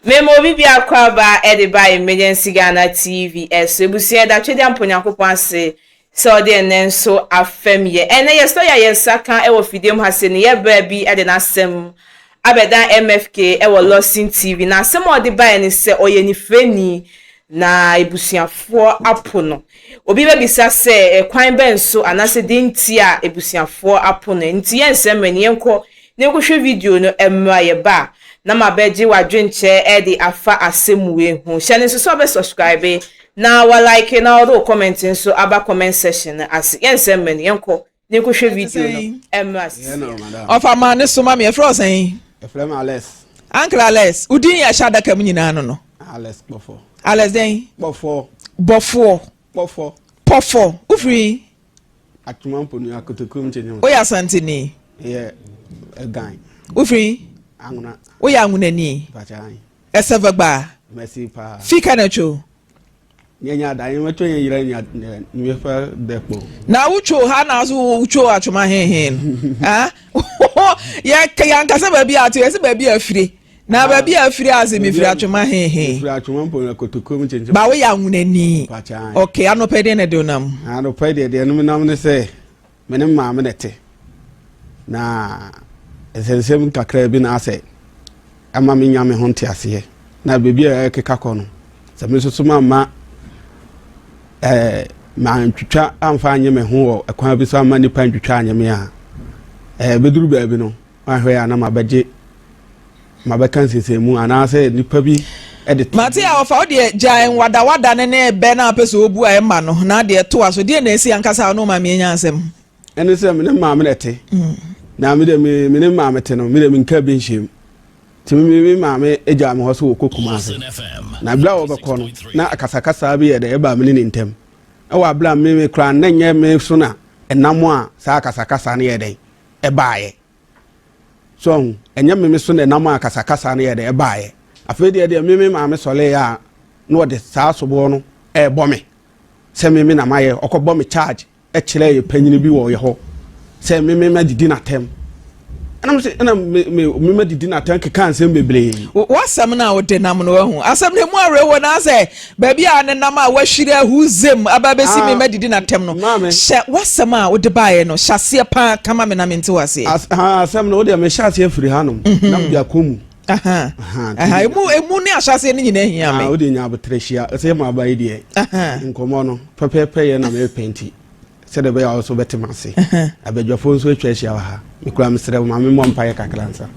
Memo bibi akwaba ediba emergency Ghana TV ebusia da twede amponyankopon ase so de nenso afem ye ene yesto ya yensaka e wo fidiem hase ne ye ba bi ede na asem abeda MFK e wo Lawson TV na asem odi ba ni se oye ni freni na ebusiafo apono obi be bisa se kwan benso anase dinti a ebusiafo apono nti yensem mani yenko ne hwe video no emra ye ba na mabeji wadwenche e di afa asemwe hu hyane so be subscribe na wa like na do comment so aba comment section as yensem mani yenko ne hwe video no emra ofa ma ne so ma me efro sen efrem Alex uncle Alex udin ya shada kam nyina no Alex bofo Alex den bofo ufri atumampo ni akotokum chenye o ya santini ye egan ufri anguna o ya anguna ni pachan esevagba merci pa fika na cho nyanya da yin wato yin yira ni fa depo na ucho ha na so ucho atuma hen ha ya kan kasa ba bi atu ese ba bi afire na ba bi afire ase mi firi atuma hen firi atuma mpo na kotokom chenche ba we ya anguna ni pachan okay anopede na de onam anopede de no nam ne se menem ma me nete na esensem kakra bi na ase ama me nyame ho nte ase na bebi a keka kono se me so ma ma ntwitwa amfa anye me ho ekwan bi so ama nipa ntwitwa anye me a beduru ba bi no ahwe ya na mabeje mabekan sesemu anase nipa bi edit mate a ofa de jan wada ne be na peso obu a ema no na de to aso de na esi ankasa no ma me nya ansem ene se me ma me nete na me de me ma me te no me de me nka bi nhiem timi me ma me eja me ho so kokuma ase na bla wo be kono na akasakasa bi ye de e ba me ni ntem e wa bla me kra na nye me so na enamo a sa akasakasa na ye de e baaye so enye me so na enamo akasakasa na ye de e baaye afi de me ma me sole ya no de sa sobo no e bo me se me na maye okobo me charge e kire ye panyini bi wo ye ho se me ma didi na tem ana me ma didi na tem ke kan se bebre wasam na wo de nam no hu asam ne mu awe wo na se ba bia ne nam a wahire ahuzem ababesi me ma didi na tem no hye wasam a wo de baaye no hyase pa kama me na me nti wase asam no wo de me hyase afiri hanom na me akomu emu ni ahyase ni nyina hia me wo de nya abotrehia se ma baaye de nkomo no pepepe ye na me penti se de be ya so betimase abadwafo nso atwahia wa ha mikura mesere ma me mompaye kakransa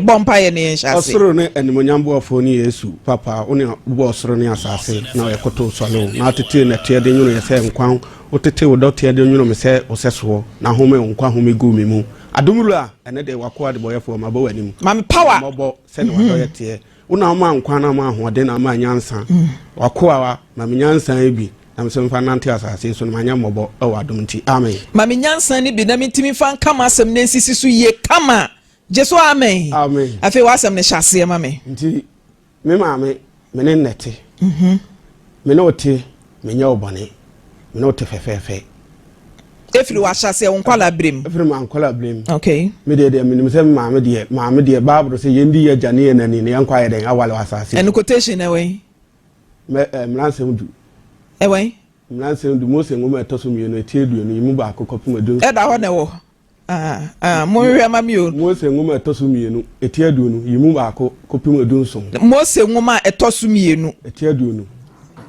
bompaye ne hyase osoro ne animonyambo afo ni Yesu papa one bo osoro ne asase na yekoto solo na tete na tiade nyuno yese nkwan otete wo tiade nyuno me se oseso na home nkwa home gu me mu adomuru a ene de wakoa de boyefo ma ba wanim mame power mobo se ne wado yete una ma nkwa na ma hoode na ma nyansa wakoa wa ma nyansa bi am sem fa nante asase so manya mobo e wadom nti amen mame nyansa ni bi na mitimi fa kama asem na nsisi so ye kama jesu amen afi wasem ne hyase mame nti me mame me ne nete me no te me nya obone me no te fefefe efiri wa hyase won kwala brem efiri man kwala brem okay me de me se mame de bible se yendi ye jane ye nani ne yankwa ye den awale wasase en quotation ewe me mlansem du ewe mlansem du Mose ngoma etoso mienu etieduonu yimu ba akokopum adun eda ho ne wo mo hwe ma mi o Mose ngoma etoso mienu etieduonu yimu ba akokopum adun so Mose ngoma etoso mienu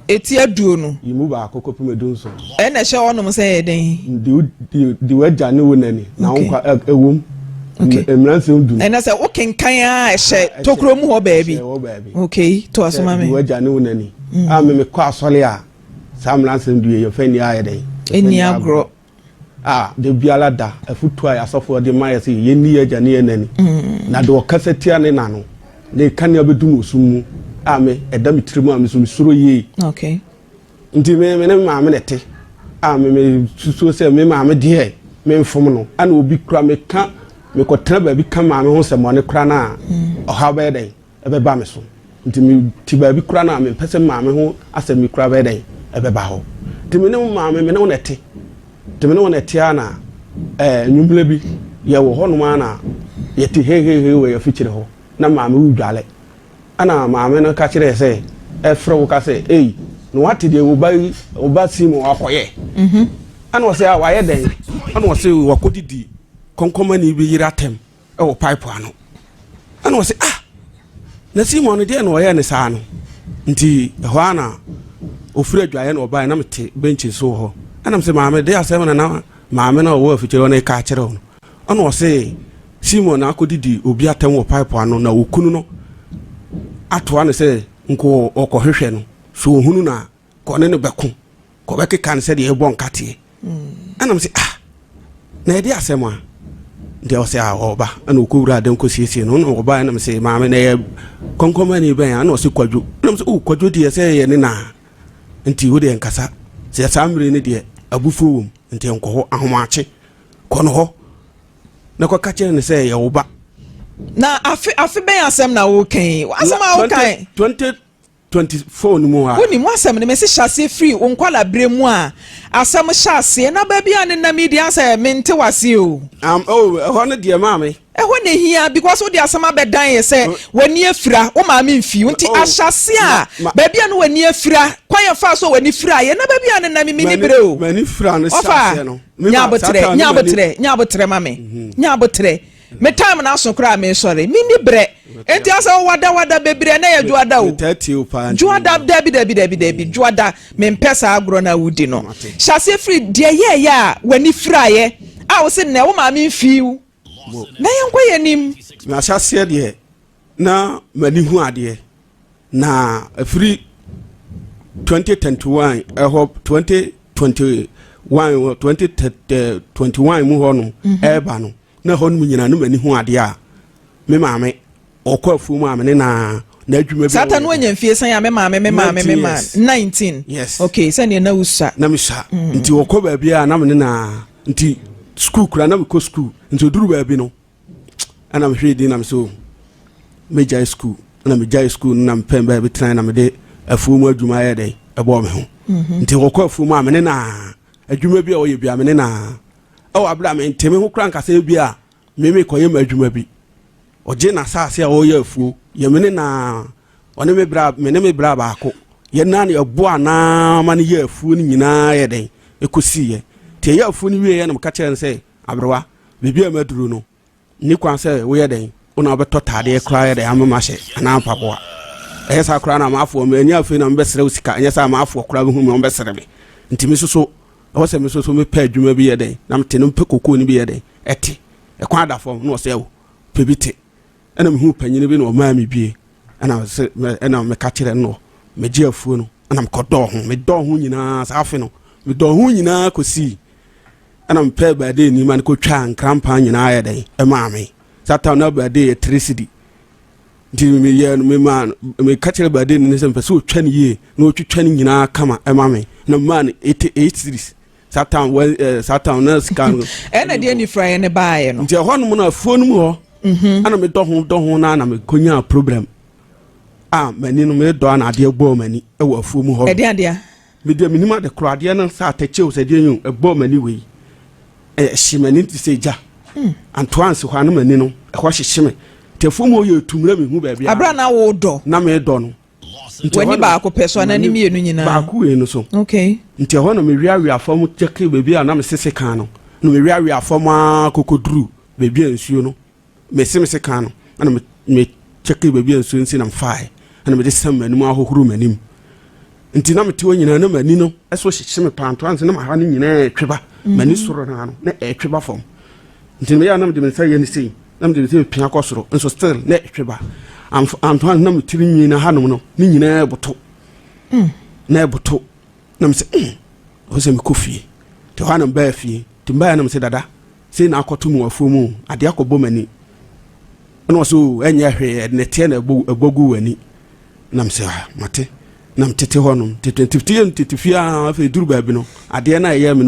etieduonu yimu ba akokopum adun so na hye wonom se den di waja ne wonani na wonkwa ewom mlansem du na se wo kenkan a hye tokrom ho baabi okay to asoma me di waja ne wonani me kwa asole a samlansem du ye fani aye den eni agro de biala da afutu a asofo de maye se ye ni aja ne nani na de okasetia ne nano ne kan abedum osumu me edam trimu am so suro ye okay nti me ne ma me nete me suso se me ma me de me mfom no ana obi kura me ka me kotra ba bi ka ma me ho se mo ne kura na oha ba den ebe ba me so nti me ti ba bi kura na me pese ma me ho ase me kura ba den ebe ba ho nti me ne ma me ne nete temene wona tiana nyumble bi ye wo hono ma na ye ti he we ye fikire ho na ma me udwale ana maame no ka kire say e frɛ wo ka say eh no what dey oba sim akoye ana wo say awaye den ana wo say wakodidi konkoma ni bi yira tem e wo pipe ano ana wo say na sim ono dey na wo ye ne saa no nti ho ana ofura adwaye na oba na mete bench so ho ana mse maame dey asem na maame na wo afikyere na ka kire ho ana wo say Simon akodidi obi atem wo pipe ano na okunu no ato ane se nko okohwehwe no so ohunu na ko ne beko ko beke kan se de ebon kate anam se na edi asem a de o se oba ana okowura dem ko siesie no no oba anam se maame na konkoma ni ben ana o se kwadwo anam se kwadwo de se ye ne na nti wo de nkasa se samre ne de abufu wom nti nko ho ahomache ko no ho na ko ka kire ne se ye oba na afi ben asem na wo kan asem a wo kan 2024 ni mo ha woni mo asem ne me se hyase free wo nkwala bremu a asem hyase na ba bia ne na media say mente wase o ho ne de maame ho ne hia because wo de asem abedan ye say wani afira wo maame mfi nti ahyase a ba bia no wani afira kwan fa so wani fira ye na ba bia ne na me ni bre o mani fira no hyase no nyabotre mame nyabotre me time na so kra me sorry me ni bre enti asa wada bebre na ya juada o juada dabi juada me mpesa agro na wudi no hyase free de ye ya wani fraye a wo se ne wo ma me mfiu na yenkwa yenim na hyase de na mani hu ade na free 2021 I hope 2021 mu ho no eba no na ho no nyina no mani hu ade a me maame okwafu mu amene na adwuma bi satan no nyamfie san ya me maame 19 yes okay sane na usa na misha nti okwa ba bia na me na nti school kura na me ko school nti oduru ba bi no ana me hwedi na me so me jai school na me jai school na me pem ba bi tran na me de afu mu adwuma ya dai ebo me ho nti okwafu mu amene na adwuma bi a oye bi amene na abra me nteme ho kran kasa bi a me koye ma adwuma bi oje na saase a oye afuo ye mene na one me bra ba ko ye na ne ebo ana ma ne ye afuo ni nyina ye den ekosi ye tie ye afuo ni wie ye na mka kire se abrewa bibi a maduro no ni kwan se wo ye den ona obeto tade kra ye den amama hye ana papoa ehesa kra na ma afo me anya afi na mbesere usika anya sa ma afo kra bi hu me mbesere me ntimi soso awose me so me pa adwuma bi ye den na mte no mpe kokko ni bi ye den eti ekwan da fom no se wo pebite ana me hu panyine bi no ma me bie ana me ka kire no me gi afuo no ana me kodo ho me do ho nyina sa afi no me do ho nyina kosi ana me pa ba de ni man ko twa nkrampa nyina ye den e ma me sata na ba de 3 cedi ndi me ye no me man me ka kire ba de ni se mpe so twa ni ye na o twitwa ni nyina kama e ma me na man 88 cedis Satan na scan ena de ni fry ne baaye no nti ho no na afuo no mu ho ana me do ho na me konya problem mani no me do na ade gbo mani e wo afuo mu ho e de me de minima de kro ade na sa tachew se de yun e gbo mani we shimani ti se ja Antoine se ho na mani no e ho hyehye te afuo mu ye tumra me hu ba bia abra na wo do na me do no wani ba ko peso na ni mienu nyina ba ku we no so okay nti ho no me wiawi afom cheke bebi a na me sese kan no no me wiawi afom akokoduru bebi ansuo no me sese kan no na me cheke bebi ansuo nsi na mfae na me de sam manim ahohuru manim nti na me te nyina na mani no eso hyehye me panto anse na ma ha no nyina etweba mani soro na no na etweba fom nti me ya na me de me sai ye ni sei na me de me pia kosoro nso still na etweba Antoine na mutiri nyina hanom no ni nyina eboto na eboto na mse o se me kofie te ho anam ba fie te mba na mse dada se na akoto mu afuo mu ade akobo mani na so enye hwe ne tie na ebogu wani na mse mate na mtete ho no te 20 fia fa duru ba bi no ade na aye me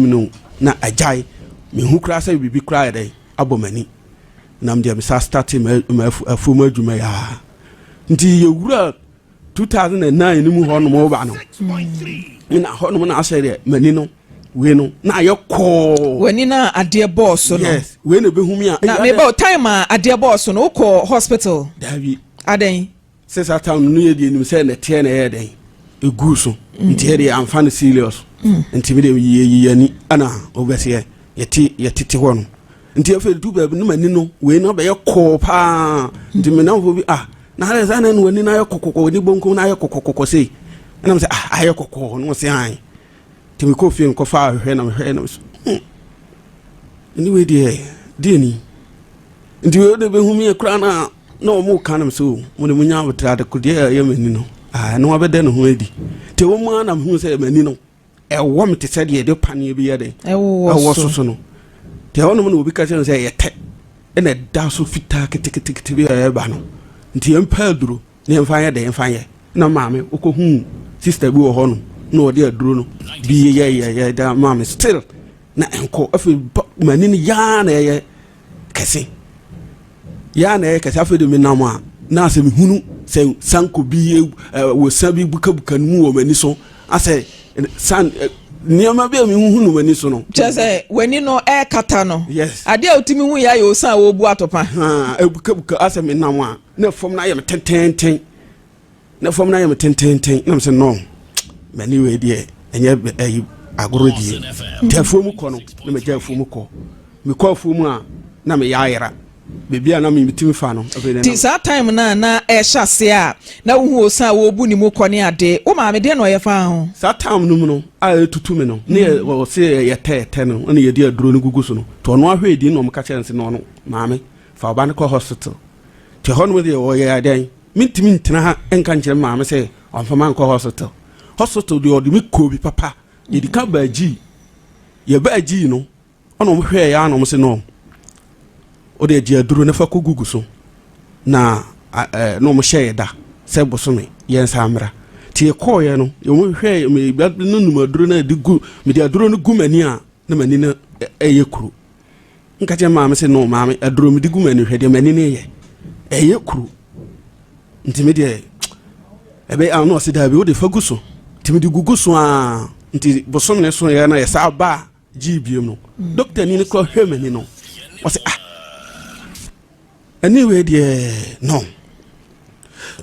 no na ajai me hu kra sa bibi kra dai abomani nam dia me sa start me afuo mu adwuma ya nti yewura 2009 ni mu ho no mo ba no ina ho no na asere mani no we no na ayeko wani na ade boss no yes we no behumi a na me ba time ade boss no ko hospital davi aden Says I town near the new send a 10 a day. A goose, interior and fan serious. Intimidate ye Anna over here, yet one. Until I do no, we not by your copa. The men will be now there's an end when I cocoa, the bonko, I cocoa say. And I'm saying, I cocoa, no say I. Till we coffee and coffee, when I'm heads. Anyway, dear, into the whom me a crown. No more can so when the munya would try to could hear Yemenino. I know about then already. To a man of who said Menino, a woman to say the penny be a day. I was so no. The ornament will be catching and say a tech and a dazzle fit ticket to be a banner. Until Pedro, near fire day and fire. No, mammy, Oko, sister, boo honor, no dear Bruno. Be ya, damn mammy still. Na enko afi manini ya na kese ya na kese afi de menama na se mehunu se sanko bi wo sabi bukabuka nu wo mani so ase san niama bi mehunu mani so no chese weni no kata no yes ade a otimi hu ya yo san wo bu atopa bukabuka ase menama na fom na ya metenten na fom na ya metenten na se no mani we de enye agorodi tefumu kono na me jafumu ko me ko fumu a na me yaayera bebia na me mitimi fa no ti sa time na hyase a na wo osan wo bu ni mu kone ade wo ma me de no ye fa ho sa time no mu no a tutu me no ne wo se ye tete no na ye de aduro no guguso no to no ahwe di no mo ka chense no no maame fa oba ne ko hospital te hono de wo ye adan mitimi ntina ha enka nkire maame se onfa man ko hospital de odi me ko bi papa yedi ka baaji ye baaji no ono mo hwe ya no mo se no o de ji aduro ne fa ko gugu so na no mo hye da se bosome ye nsamra ti ko ye no ye mo hwe me no num aduro na di gu me di aduro no gu mani a na mani na eye kuru nka je maame se no maame aduro me di gu mani hwe de mani ne ye eye kuru ntime de ebe an no se da bi o de fa gu so timi di gugu so a nti bosom ne so ya na ya sa ba gibiem no doctor ni ko hwemani no o se anyway there no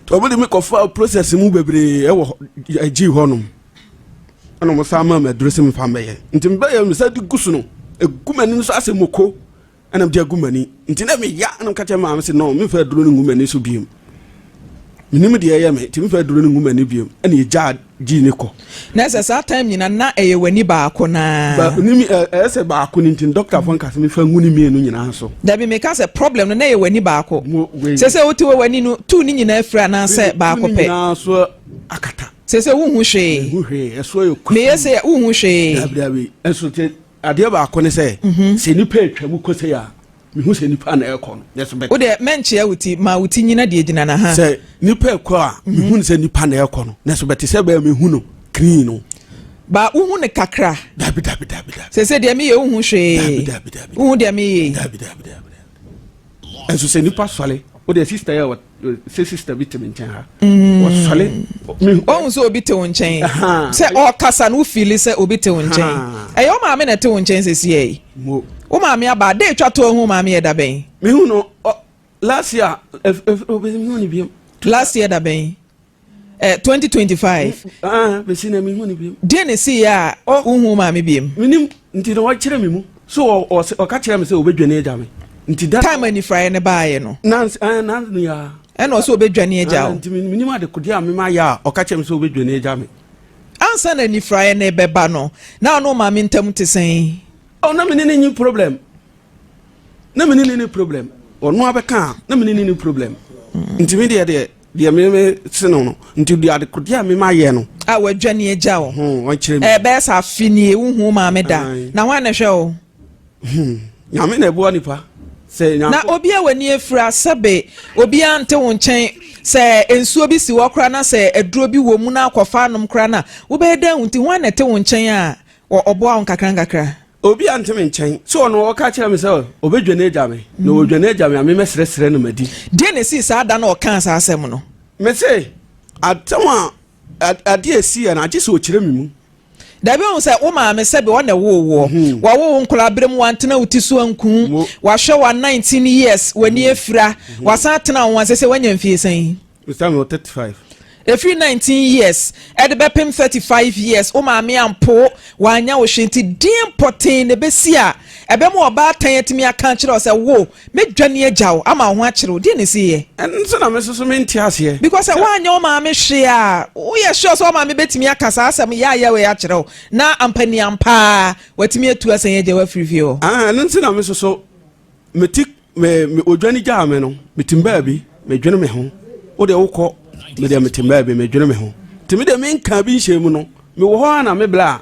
to body me ko fa process mu bebre e wo agi honum ana mo sa ma me dress me fa meye nti mbe ya me sa di gusu no egumani no so ase moko ana mde agumani nti na me ya ana ka che ma me se no me fa duro no ngumani so biem minim de ya me ti me fa duro no ngumani biem ana ye ja gi ne ko na sa time nyina na eye wani ba ko na ba nimi ese ba ko nti doctor fon ka se me fa nguni mienu nyina so da bi me ka se problem no na eye wani ba ko se oti we wani no tu ni nyina afira na se ba ko pe na so akata se wu hu hwe eso yo me yese wu hu hwe dabi eso te ade ba ko ne se se ni pe atwa mu ko se ya me hu se ni pa na e ko no yeso be o de menche ya wuti ma wuti nyina de gina na ha se ni pe ko a me hu se ni pa na e ko no yeso be te se ba me hu no clean no ba uhu ne kakra dabi se de me ye uhu hwe dabi uhu de me ye dabi eso se ni pa swale o de sister ya se sister vitamin chen ha o swale o so obi te wonchen se o kasa no feel se obi te wonchen eyo ma me na te wonchen se sie mo o ma me aba de twa to hu ma me da ben me hu no last year obi me hu ni biem last year da ben 2025 be sina me hu ni biem de ne si ya uhu ma me biem minim nti no wa kire me mu so o ka kire me se obedwane eja me nti that time ani fry ne baaye no nans ya eno so obedwane eja o nti minim ade kodia me ma ya o ka kire me se obedwane eja me ansa na ni fry ne beba no na no ma me ntam te sen o na me ni problem na me ni problem o no abeka na me ni problem nti me de me sino no nti de ade kodia me ma ye no a wadwane eja o o kire me be sa fini uhu ma me da na wan na hwe o nyame na ebuwa nipa se nyame na obi a wani efura sebe obi ante wo nchen se ensuo bi si wo kra na se eduro bi wo mu na akwafa anom kra na wo be da hunti wan na te wo nchen a obo a nkakra obi ante me nchen so no wo ka kira me se obedwane eja me na obedwane eja me ame mesresre no madi de ne si sa da na o kan sa asem no me se atama ade esi na age se o kire me mu da bi on say wo ma me sebe wo na wo nkula brem wantena uti so anku wa hwe wa 19 years wani efira wa sa tena won sese wanya mfie san Mr. 35. Every 19 years, at the bepim 35 years, o maame ampo wanya wo hwenti din poten ne besia ebe mo ba tan yetimi aka kire o se wo medwane agyaw ama ho akire di ne siye enso na mesoso menti ase because wanya o maame hwe a wo ye sure so o maame betimi aka sa asem ya we akire o na ampani ampa watimi atu asan ye wa free o enso na mesoso metik me odwane gya me no metimba bi medwane me ho wo de wokọ me de metimba bi medwane me ho timi de me nka bi nhye mu no me wo ho na me bla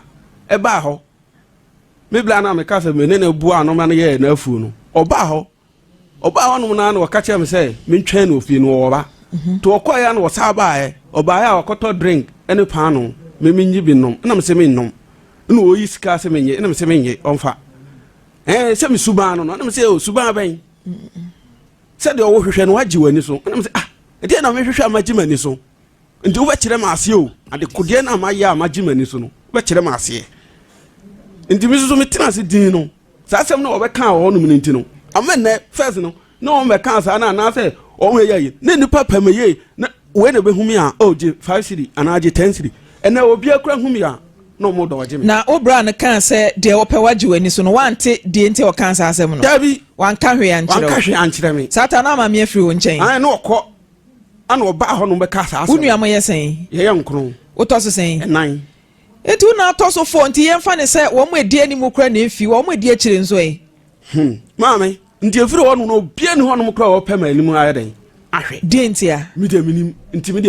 e ba ho me bla na me ka se me ne na bu ano ma na ye na afu no oba ho no na na waka che me se me ntwan na ofie no oba to okoya ya na wo sa ba e oba ya wakoto drink ene pa no me nyi bi nom na me se me nom na oyi sika se me nye na me se me nye onfa se me suba no na me se o suba ben se de wo hwehwe no wagye wani so na me se e na me hwehwe amagye mani so nti wo ba kire ma ase o ade kodie na ma ya amagye mani so no wo ba kire ma ase nti mi so metina se din no sa asem na obeka wo no menti no amene first no na o meka sa na say o ho ye na nipa pamaye na we na behumi a o je 5 cedi ana je 10 cedi ena obi akura humi a no mo do waje me na obra na kan say de wo pe waje wani so no wante de nti o kan sa asem no dabi wanka hwe ankire me satan na ma me afiri wo nchen an na okọ ana oba ho no beka sa asem unu amoye sen ye nkro wo to so sen nan etu na to so fo nti yemfa ne se wo mo edi ani mu kra na efi wo mo edi akire nso maame nti efiri wo no bia ni ho no kra wo pema ani mu ayeden ahwe de nti a mi de minim nti mi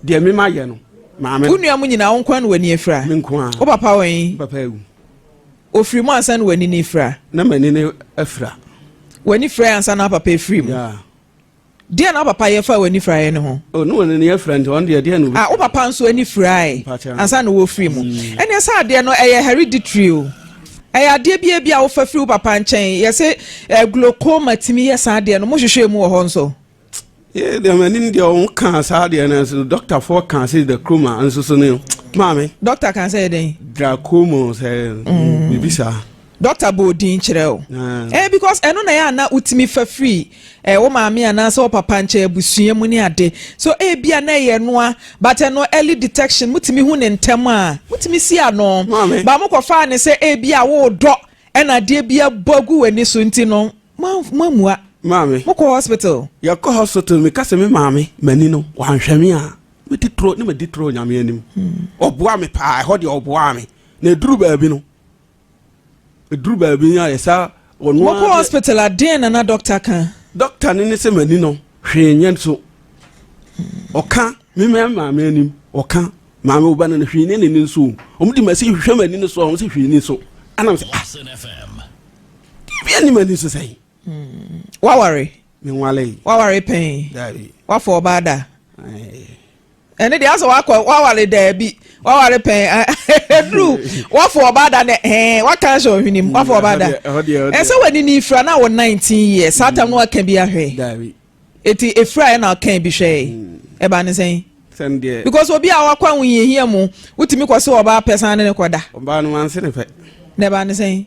de mi ma ye no maame unu am nyina wo nkwan wani efira me nko a wo papa wen papa ewu ofiri mu ansan wani ni efira na mani ne afira wani fra ansan na papa efiri mu ya dia na papa ye fa wani fra ye ne ho o no wani ne afira nti on de no wo papa nso ani fra e ansan na wo free mu ene sa de no eye hereditary o ade bia wo fa free wo papa nchen ye se glaucoma timi ye sa de no mo hwehwe mu wo ho nso ye de mani de on kan sa de na so doctor for kan say the chroma nso so ne maame doctor kan say den glaucoma say bibisa doctor bodin kire o because eno na ya na utimi fa free wo maame ana so papa nche abusua mu ni ade so bia na ye noa but no early detection mutimi hu ne ntem a mutimi si ano ba mo kofa ne se bia wo do na de bia bogu wani so nti no mamua maame mo ko hospital ya ko hospital me kase me maame mani no wan hwame a me titro ni me ditro nyame anim oboa me pa ho de oboa me na duru ba bi no eduru ba bi ya esa onu mo ko hospital adin na doctor kan doctor ni se mani no hwenye so oka me maame anim oka maame oba na hwenye ni so omudi masi hwehwe mani no so o se hwenye so anam se Lawsonfm bi ani mani so sai waware me nwale waware pen dabi wafo bada ene de aso wakọ waware da bi waware pen dru wafo bada ne waka so hwinim wafo bada ese wani ni ifra na wo 19 years satam no aka bi ahwe dabi eti efra na aka bi hwe e ba ne sen sende because obi a wakwa nwuye hia mu utimi kwose oba person ne koda oba no man se ne fe ne ba ne sen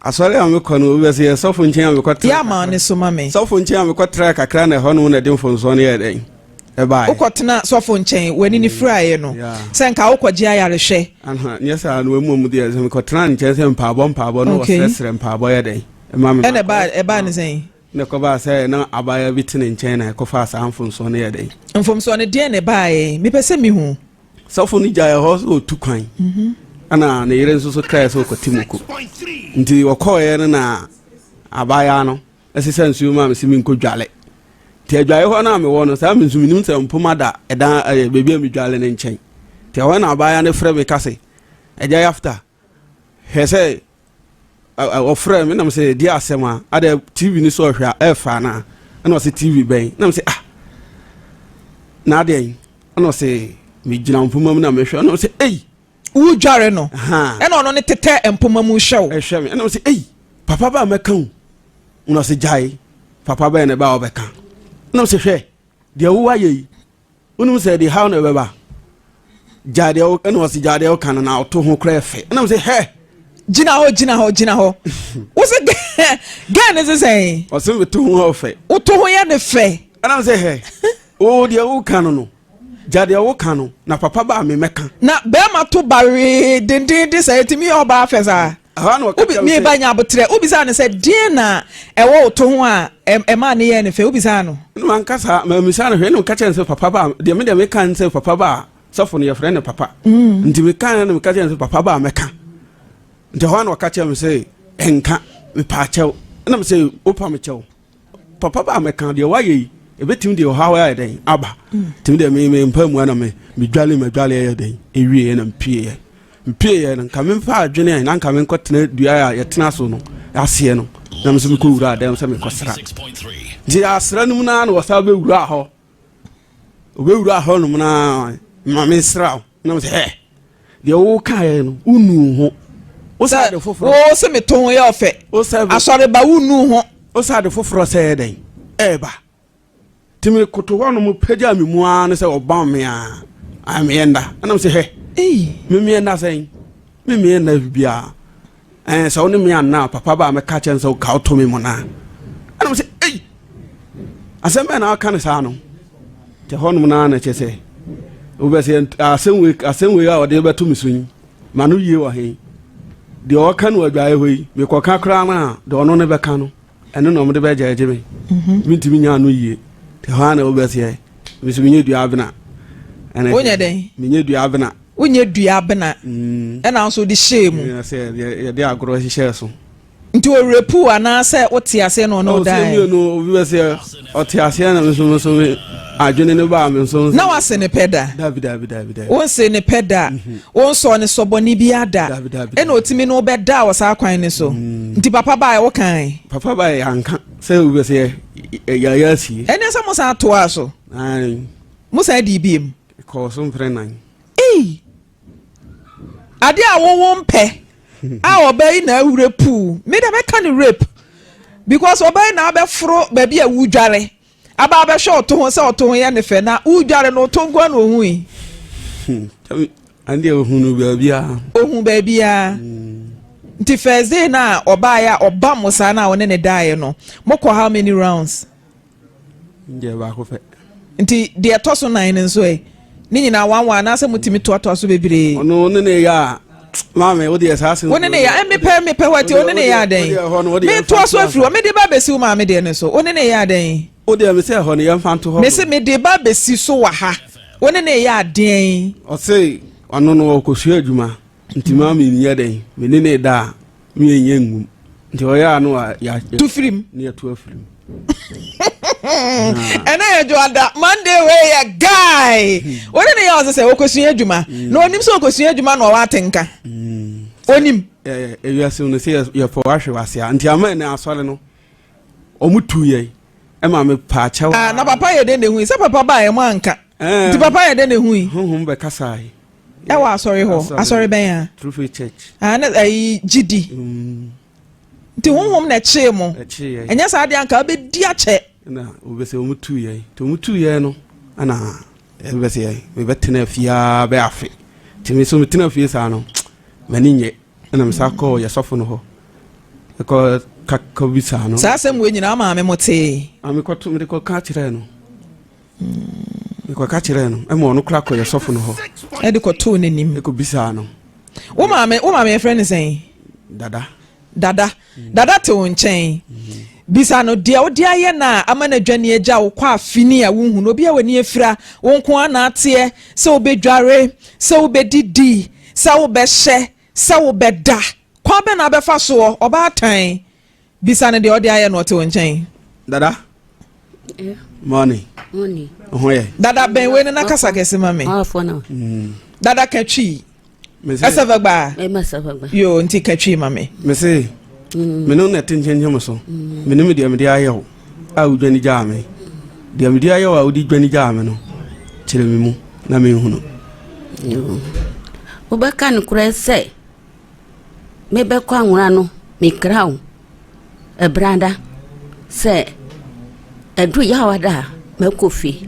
asole am ko no we se sofo nchen am ko tra ya ma ne so ma me sofo nchen am ko tra kakra na ho no na dem fonso ne ye den e bai ukotena sofo nchen wani ni fraye no senka ukogye ayare hwe aha nyesa no mu de se ko tra nchen se mpabo no sesre mpabo ye den e ma me e ba ne sen ne ko ba se na abaya bitine nchen na ko fa sa fonso ne ye den mfomso ne de ne bae me pese mi hu sofo ni jaye ho so tukwan ana ne yere nso so try so ko timuko nti wakoye na abaya no asisa nsu ma mesi mi nkodwale ti adwaye ho na me wo no sa mensu minim se mpoma da eda bebi am dwale ne nchen ti ho na abaya ne frɛ me kase eja after he say o frɛ me na me say di asema ada tv ni so hwa efa na o se tv ben na me say na de na o se me gina mpoma mu na me hwa na o se u dware no e no ne tete empoma mu hwew e hwe me na o se papa ba meka hu na o se jai papa ba ne ba obeka na o se hwe de wo aye unu se de how na be ba jade o na o se jade o kan na o to ho kra efe na o se he Gina ho. What's it? Gan is saying. Or some to who offer. O to ho ya ne fe. And I say, hey, oh, dear old canon. Jadia o canon. Na papa ba me meka. Na be ma to bare den say to me oba fesa. Obi me ba nya abotre. Obi sa ne say den na e wo to ho a e ma ne ye ne fe. Obi sa no. No ankasa ma mi sa no hwe no ka chen say papa ba. De me kan say papa ba. Sofo no ye frɛ ne papa. Nti me kan no me ka chen say papa ba meka. Nti ho na ka chen me say enka me pa chew. Na me say opa me chew. Papa ba meka de wa ye. Ebetim de ha wa den aba. Tim de me mpamu na me dwale ye den. Ewie na mpie ye na ka me fa adwene na ka me nkotena dua ya yetena so no. Ase no. Na me so me ko wura dem so me kosra. Di asra num na na wasa be wura ho. Obewura ho num na ma me sra. Na me say eh. De wo kae no unu ho. O sa de foforo. O se me ton ye ofe. O sa asore ba unu ho. O sa de foforo se den. Eba. Timi koto ho no mo pagya me mu an se obam me a. Am yenda. Na me say he. Me yenda say. Me yenda bia. So oni me an na papa ba me ka chen so ka to me mo na. Na me say eh. Asem na aka ne sa no. Te ho no na na che say. Obe say asem we a ode beto me sun. Ma no yie wa he. De o ka no adwae hoyi. Me ko ka kra na de ono ne be ka no. Eno no mo de be jaje me. Me ntimi nya no yie. Te ho na obe say. Me so me nya dua abena. Onye den. Me nya dua abena. Onye dua abena. E na so de shame. Ya say ye de agro hihye so. Nti o repu ana say wote ase no no dai. O no obi say ote ase na me so adwene ne ba me so. Na wase ne peda. David. Won se ne peda. Won so ne soboni bi ada. E na otimi no be da wo sa kwan ne so. Nti papa ba e wo kan. Papa ba e anka. Say obi say ya si. Ene sa mo sa to aso. Ai. Mo sa di biem. Ko so mfre nan. Ade a wo mpe. A obey na awure pu. Me da be kan rape. Because obey na be fro ba bi a wudware. Aba be hwe oto se oto ye ne fe na wudware no to ngwa no hui. Ande ohunu ba bia. Ohun ba bia. Nti first day na oba ya oba musa na woni ne dae no. Moko how many rounds? Nje ba ko fe. Nti de to so 9 nso e. Ni nyina wanwa na se mutimi to so bebire. Ono ne ya mama wo de assassin. Woni ne ya me pe wati woni ne ya den. Me to so afiri wo me de ba besi wo ma me de ne so. Woni ne ya den. O de me se ho ne yam fan to ho. Me se me de ba besi so wa ha. Woni ne ya den. O se ono no ko su adwuma. Nti mama ni ya den. Me ne da me enye ngum. Nti o ya no ya tu film. Ne ya tu afirim. And I Joanda Monday way a guy. What did they say? Okosuya Juma. No nim so Okosuya Juma no watenka. Onim. You are soon to see your for wash was here. Until a man now swallow no. Omutu ye. Emma me pacha. Ah, na papa ye den hu. Say papa ba e manka. Ti papa ye den hu. Hum be kasai. E wa sorry ho. Asori ben ya. True Faith Church. Ah na GD. Ti hum na che mo. Enya sa de anka be di ache. Na obese omutu ye. To omutu ye no. Ana obese ye. Me betena fia be afi. Ti me so metena fie sa no. Mani nye. Na me sa ko ye sofo no ho. E ko ka bisa no. Sa sem we nyina ma me mote. Ami ko to me ko ka kire no. Me ko ka kire no. E mo no kra ko ye sofo no ho. E de ko to nanim. E ko bisa no. Wo ma me friend say. Dada te won chen. Bisa no dia wo dia ye na amana dwane agya wo kwa afini a wo hu no bia wani afira wo nko ana ate se wo bedware se wo bedidi se wo behye se wo beda kwa be na befa so oba tan bisa no dia wo dia ye no te won chen. Dada money oh yeah dada ben we na kasa kese mame for now dada katwi esavagba yo nti katwi mame me say me no na tinchen mo so me no me dia ayewo a udwani ja me dia me dia ayewo a udi dwani ja me no kire me mu na me hu no obaka no kura se me be kwa nwura no me krawo e branda se edu ya wada me kofi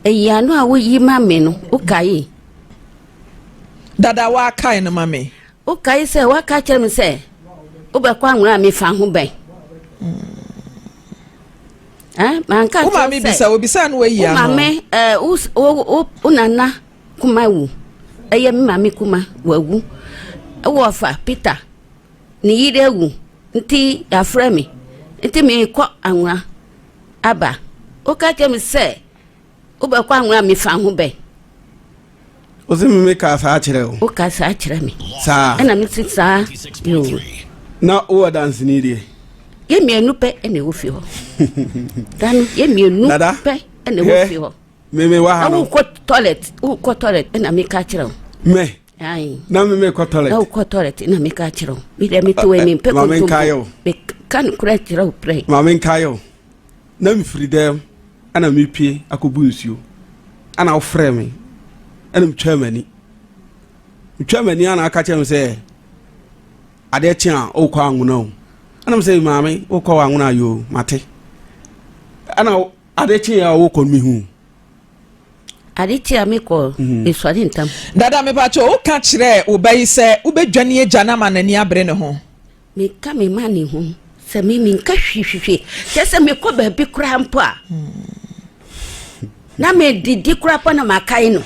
e ya no a wo yi ma me no ukai dada wa kai no mame okay say waka chere me say obekwa nwura me fa ho ben man ka o ma me bisa obisa no wayi ano o ma me unana kuma wu eye me ma me kuma wagu wo fa Peter ni yire wu nti afra me nti me ko anwa aba o ka chere me say obekwa nwura me fa ho ben o se me ka sa akire o ka sa akire me sa na me sit sa yo na o dance ni die ye mienu pe ene wo fi ho dan ye mienu pe ene wo fi ho me wa ha no ko toilet na me ka kire me ai na me ko toilet na ko toilet na me ka kire mi de mi to we mi pe ko to be kan kura kire o play ma me ka yo na mi freedom ana mi pie akobu nsuo ana wo frɛ me ana mtwamani ana aka kire me say ade chia o kwa anwuna o ana me say maame o kwa anwuna yo mate ana ade chia o ko mi hu ade chia me ko eswade ntam dada me pa cho o ka kire o bayi se o bedwane agya na manani abre ne ho me ka me mani ho se me nka hwehwehwe se se me ko ba bi kura mpo a na me didi kura pa na makai no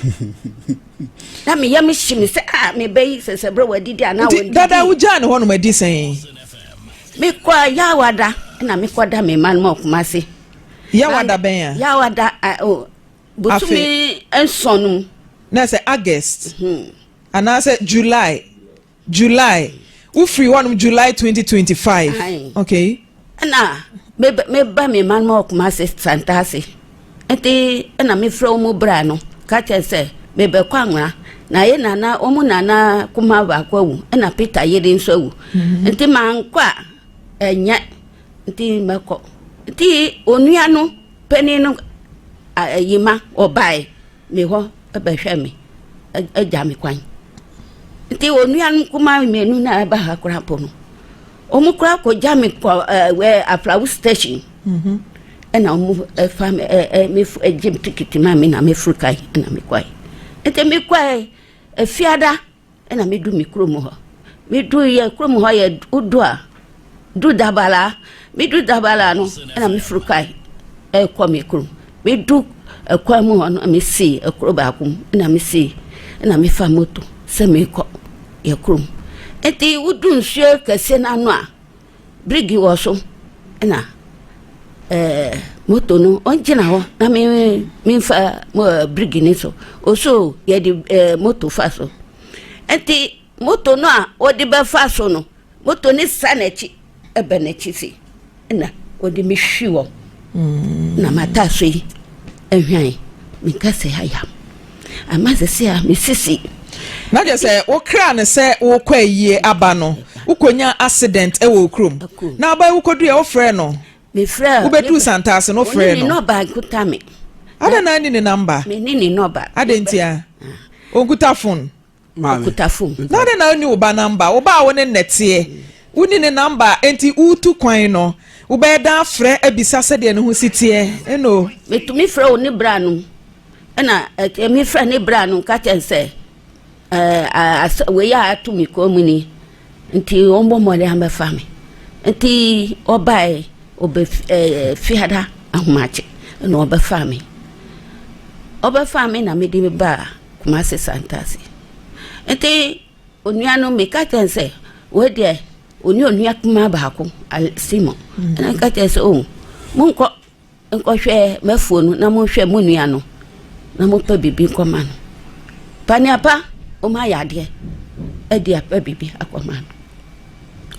na me yam shimi se me bayi se bro wadidi ana wodi dada uja ne ho no madi sen me kwa yawada na me kwa da me man mo kumase yawada ben yawada butumi ensonu na se August ana se July u free one July 2025 okay na me ba me man mo kumase santase enti na me fra mu bra no ka che se me be kwa nwra na ye nana omu nana kuma ba kwa wu na Peter yede nso wu enti man kwa enya enti meko enti onua no pani no yima obai me ho ebe hwe me agya me kwan enti onua no kuma menu na ba ha kura po no omu kura ko gya me we afrawu station na omu fam me gym ticket ma me na me frukai na me kwai enti me kwai fiada na me du mi krom ho me du ye krom ho ye udu a du dabala me du dabala no na me frukai kwa me krom me du kwa mu ho no me si ekro ba kum na me si na me fa moto se me ko ye krom enti udu nsuo kase na no a brigi wo so na moto no onjina ho na me fa brigi ni so oso ye di moto fa so enti moto no a odi be fa so no moto ni sanechi ebe na chi si na odi me hwiwo na mata so yi ehwan me ka se haya ama se a me sisi na je se wo kra ne se wo kwa yie aba no ukonya accident e wo krom na aba wo kodu e wo frɛ no me frɛ wo betu santase no frɛ no no ba kuta me ada na ni number me ni no ba adentia o kuta phone kuta phone na ada na ni wo ba number wo ba wo ne nete uni ne number enti utu kwan no wo be da frɛ abisa se de ne ho sitie eno me tu mi frɛ oni bra no na me frɛ ne bra no ka tense we ya atu mi ko mu ni nti ombo mo le amba fa me nti obai obe fiada ahomache na obe fa me na me di ba kuma se santase nti onua no me ka tense we de onua kuma ba ko Simon na ka tense o munko hwe mafo no na mo hwe mo nua no na mo pa bibi koma no pani apa o ma yade edi apa bibi akoma no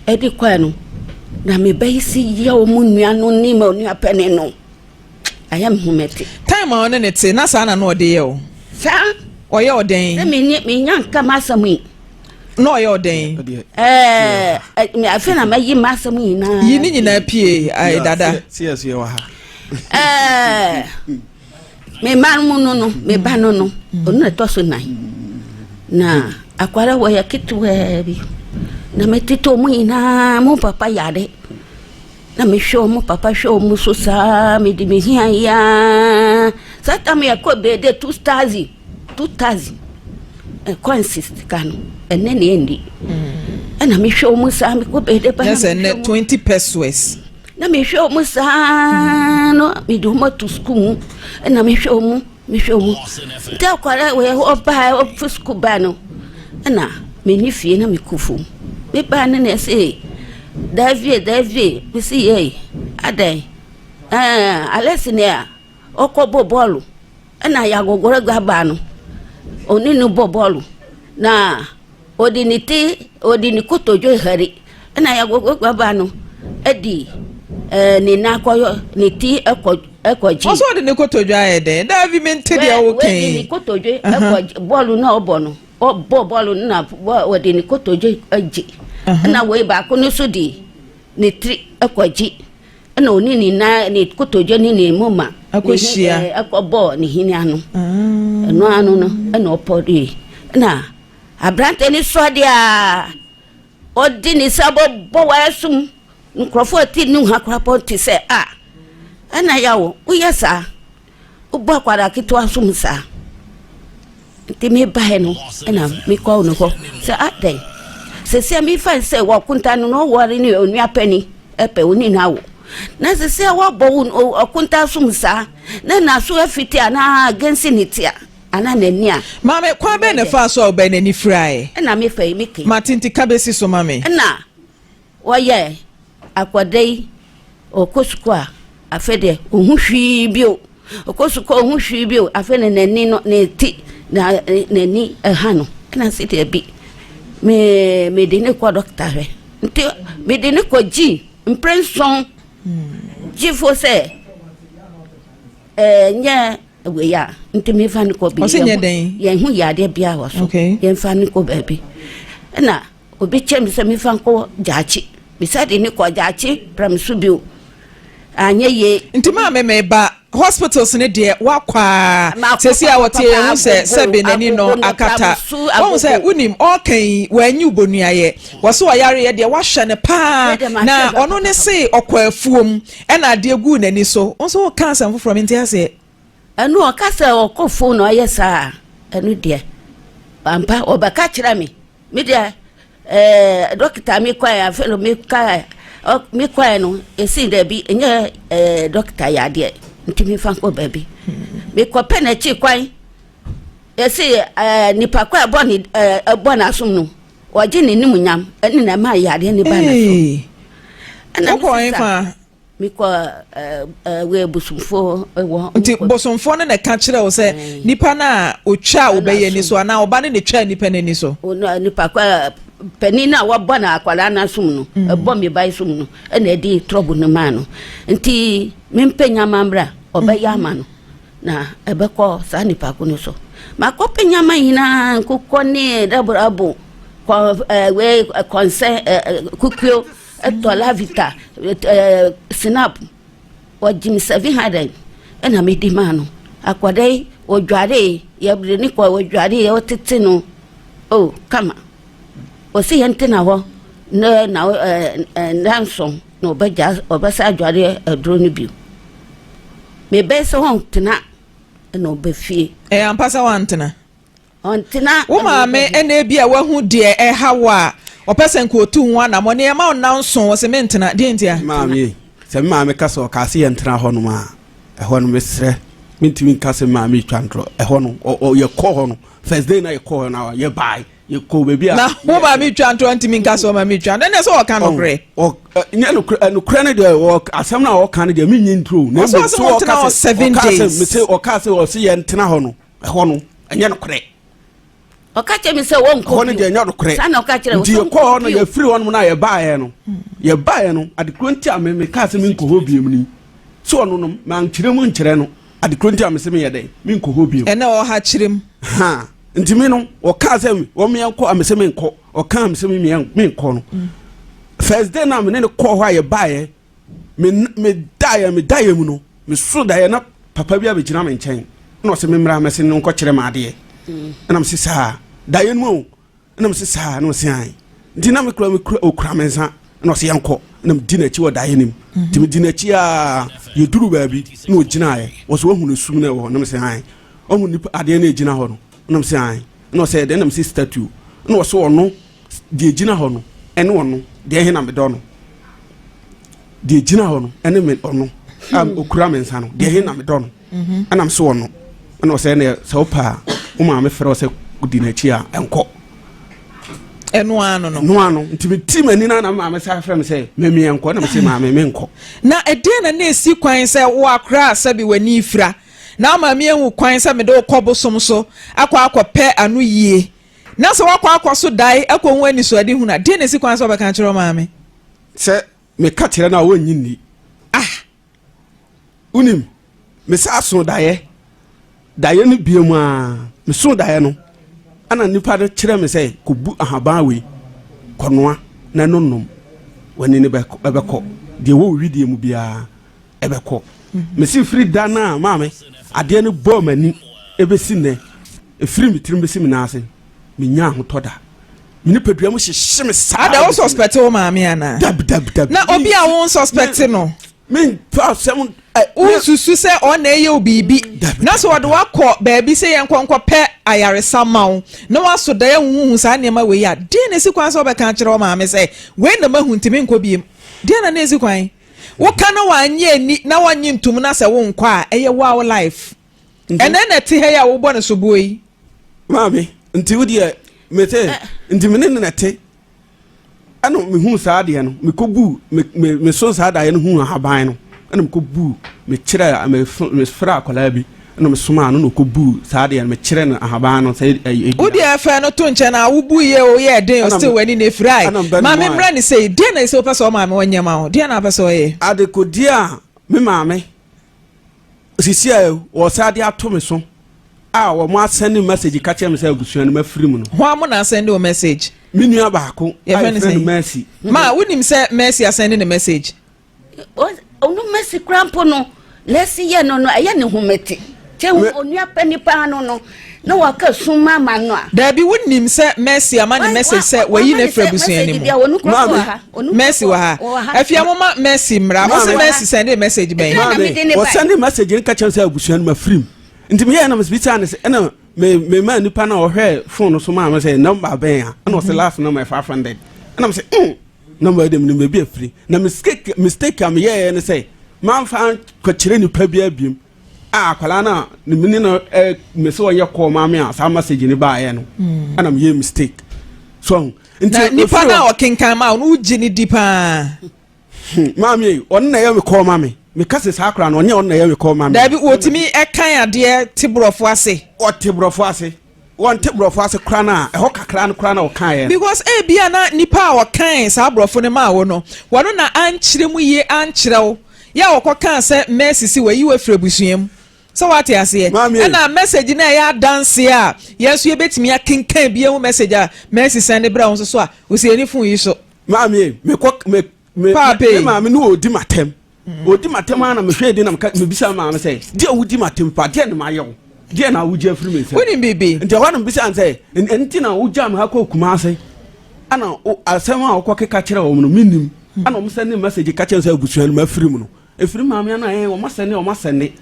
edi kwa no na me baisi ya o mu nua no ni ma onua pene no ayam humete time on ne te na sa na no de ye o sa oye oden na me nyanka masamu no oye oden me afena ma yi masamu na yi ni nyina pie ai dada sie wa ha me man mu no me ba no onu to so nan na akwara wo ya kitu bi na metito mu ina mo papa yade na me show mo papa show mu so sa me di me hia ya sata me yakọ be de 2000 consist kanu ene ne endi na me hwe omu sa me ko be de ba yes and 20 pesos na me hwe omu sa no me do mo to school na me hwe omu ta kwara we oba of school ba no na me ni fie na me kufu me ba ne na say David we see ye adan alesine okobo bolu na ya gogoro gba ba no oni no bolu na odini kotojo hari na ya gogoro gba ba no edi ni na koyo ni ti ekoji oso odini kotojo ayede David mente dia okay odini kotojo ekoji bolu na obono bolu na odini kotojo aji na we ba ko no so di ni tri ekoji na oni ni na ni kotojo ni moma akohia akobo ni hini anu eno anu no na opodi na abrante ni so dia odi ni sabo bo wasum nkrofo ti ni hakrapo ti se ana yawo uyesa ubo kwara kitu asum sa ti me bae no na me ko no ko se aden se mi fa se wo kunta no wori ni onu apani epe oni na wo na se wo bo okunta sum sa na so afiti ana against nitia ana nania mame kwa be ne fa so be nani fry na me fa mi ke matinti kabesi so mame na wo ye akwadai okoskwa afede ohuhwi bio okoskwa ohuhwi bio afene nani no ne ti na nani ehano na site bi me de ne ko doctor he nti me de ne ko ji impression jifo se nya we ya nti me fa ne ko bi ye hu ya de bia wo so ye fa ne ko ba bi na obi chem se me fa ko jaachi bisade ne ko jaachi pramsu bi anya ye nti ma me ba hospitals ne de wakwa sesi a wote hu se be nani no akata won se unim okay wanyu bonuaye wo so yare ye de wahwe ne pa na ono ne se okwafuom e na de gu nani so won so cancer fo from ntia se anu okasa okofo no yesa anu de pampa obaka kira me de doctor mi kwa ya fe no mi kwa no esi de bi enye doctor ya de ntimi fanko baby me ko pena chi kwan esi nipa kwa bona asum no waje ni nimu nyam eni na ma yare ni ba na so ana ko enfa me ko we busumfo wo nti busumfo na ka kire wo se nipa na otwa obeye ni so ana oba ne twa nipa ni so nipa kwa penina wa bona akwala na sum no ebo me bai sum no na edi trouble no ma no nti me mpenya mamra obeya ma no na ebeko sa nipa ko no so makopenya ma hina kokko ne dabrabo ko we concern kukyo etola vita snap o jim 700 na me di ma no akwadai odware ye bre ni ko odware ye otete no oh kama osi yentina ho na nanson no baja obasa adware adro ni bi me be so hon tena no be fie ampasa wantena ontina wo ma me ene bia wahu de hawa opesen ko tu nwa na mo ne ma nanson wo se mentena de ntia maami se maami kasa o kase yentena ho no ma ho no mesre mintimi kase maami twantro ho no o ye ko ho no first day na ye ko ho na ye bai ye ko baby na wo ma mi twantro ntimi kase o ma mi twantro na so o kan no kre o nya no kre na de o asem na o kan de mi nyintro na so o kase 7 days me say o kase o se yentena ho no nya no kre okache mi se won ko hono de nya dokre sana okache re di ko hono ye free hono na ye baaye no adekronti ame me ka se me nko ho biem ni so ono no man kire mu nkire no adekronti ame se me ye den me nko ho biem ena o ha kirem ha ntimi no o ka se me o me nko ame se me nko o ka ame se me nko no first day na me ne ko ho ye baaye me daye mu no me so daye na papa bi abegina me nchen na o se me mra me se nko kire ma ade na me se sa daye no na me se sa no se an ndi na me kura okura me nsa na o se yanko na me di na chi wo daye nim ti me di na chi a ye duru ba bi na o gina aye wo so hu no sum na wo na me se an o hu ni ade na gina ho no na me se an no say then am see statue no so ono de gina ho no ene ono de he na me do no de gina ho no ene me ono okura me nsa no de he na me do no anam so ono no say ne so pa o ma me frɛ say di na chi a enko eno ano ntimi tim ani na ma me sa frɛ me say me enko na me say ma me enko na ede na na esi kwan say wo akra sabi wani ifra na ma me enwu kwan say me de kobosom so akwa pe anu yie na so wakwa so dai akwo ani so ade hu na de na esi kwan say obeka kire ma me say me ka kire na wo nyini unim me sa so daye no biemu a me so daye no ana nipa de kire me say ko bu ahaban we konoa na nonnom wani ne beko de wo widie mu bia ebeko me si free dana ma me ade ne bo mani ebesi ne efiri mitrim besi me na ase me nya ho toda me ne padua mu hyehye me sa ada wo suspect wo ma me ana dab na obi a wo suspect no me pa seven susu se o na eye obibi na so wode wakọ baabi se yenkonkọ pe ayaresa mawo na waso da ye huhu sa ne ma we ya de na si kwan so be kan kire o ma me se we na mahu ntimi nko biem de na na esi kwan wo kana wanye ni na wanye ntum na se wo nkọ a eye wow life ene na ti he ya wo bo ne so boyi mami nti wodi me te nti me ne na te ano me hu sa de no me kobu me so sa da ye no hu ahaban no ana me kobu me kire me fra akola bi ana me soma no kobu sa de me kire na ahaban no say odi afa no to nche na wubu ye o ye den o still wani na fry ma me mra ni say den na say o person ma me wanyama ho den na person ye ade kodi a me ma me sisi a o sa de ato me so a wo mo send message ka kire me say agusuan ma free mu no ho am na send o message minu abako I friend Mercy ma wonim say Mercy a send the message onu Mercy crampo no lesi ye no eye ne humete che onu apani pa no na waka suma ma no a da bi wonim say Mercy ama ne message say wayi na frabusuan ni mu Mercy wa ha afia mama Mercy mra o say Mercy send the message ben o send the message ka chan say agusuan ma free nti me ye na msbita ne na me man nipa na ohwe phone so ma say number ben ya na o say last number 500 na me say number dem me be free na mistake am ye ne say man fa ko kire nipa bia biem akwala na ni na me so ye call ma me a sa message ni ba ye no ana me ye mistake so nti nipa na o kinkan ma no ugini dipa ma me on na ye me call ma me kase sakra no onye on na ye me call ma me da bi wotimi ekan ade tibrofo ase o tibrofo ase won tibrofo ase kra na e ho kakra no kra na o kan ye because bia na nipa o kan sa brofo ne ma wo no wono na ankyire mu ye ankyerɛw ya wo kan se Mercy si wayi wa frabusuam so what you say na message na ya dance ya yeso ye betimi akenkan bia mu message a Mercy send bra won so a o se ani fun yi so mami me mami no odi matem odi matem ana me hwe di na me bisa mami say dia odi matem pa dia na ma yewo dia na wuja free me say woni bibi nti hwana bisa an say enti na wuja me ha ko kuma ase ana asema a okokeka kire wo no minim ana o send message ka kire say abusuan ma free mu no e free mami ana o masene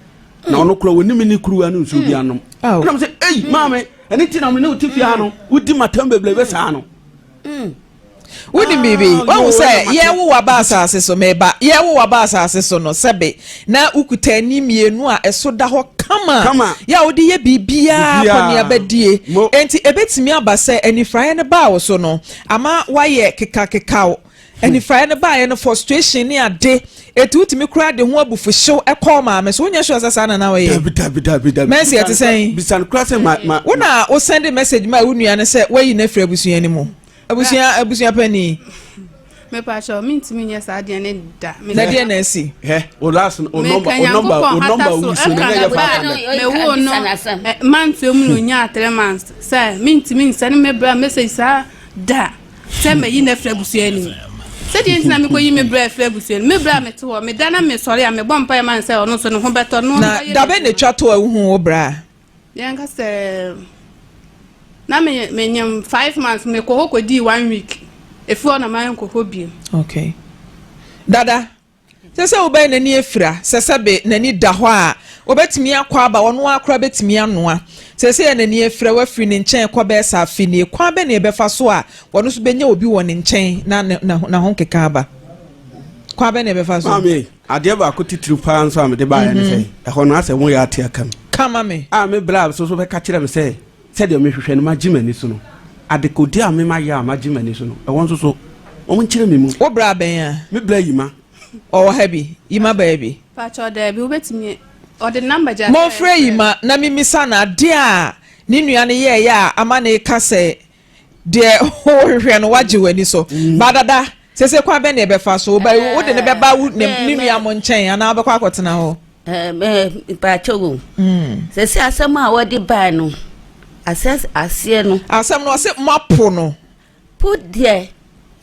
na ono kro woni mini kru anu nso bia nom na me say ei mami enti na me ne utifia no udi matem beblebe sa no wodi bibi won say ye wo wa ba asase so meba ye wo wa ba asase so no sebe na ukuta ni mienu a eso da ho kama ya wodi ye bibia poni abadie enti ebetimi abase anifrae ne ba wo so no ama waye kekakekawo anifrae ne ba ye no frustration ni ade etu utimi kura de ho abufu hyew ekọ ma me so wonya sure sasa na we dabi Mercy ati say bisan kura say ma wona o send message ma wonua ne say wayi na fra abusuan ni mu abusuan pani me pa sho mintimi nya sa de ne da me na de na si o last o number we so na ya fa me wo no month mu no nya 3 months say mintimi send me bra message sa da say me yi na fra abusuan ni say de ntina me ko yi me bra fra abusuan me bra me to me da na me sori a me bom pa man say ono so no ho beto no na da be ne twa to hu wo bra yan ka say na me nyam 5 months me ko hoko di 1 week efu ona man ko hobi okay dada sese wo be nani efira sese be nani da ho a obetimi akwa aba wono akra betimi anoa sese na ni efre wa free ne nchen kwa be sa afini kwa be na ebefa so a wono so benya obi wo ne nchen na honkeka aba kwa be na ebefa so mami ade ba ko titiri pa nso am de ba ya ne sei e ho no ase mo ya ate akam kama me me bla so be ka kire me sei se de me hwehwe no magimani so no ade ko di am ma ya magimani so no e won so o mo kire me mu wo bra ben ya me bla yima o happy yima baby pacho de bi obetimi o de number ja mo frɛ yima na mimisa na de a ni nua ne ye ya ama ne ka se de hwehwe no wagye wani so badada sese kwa be na ebefa so ba wo de ne beba ni nua mo nchen ana obekwa akotena ho pacho sese asɛm a wodi ba no asie no asɛm no se mapo no put there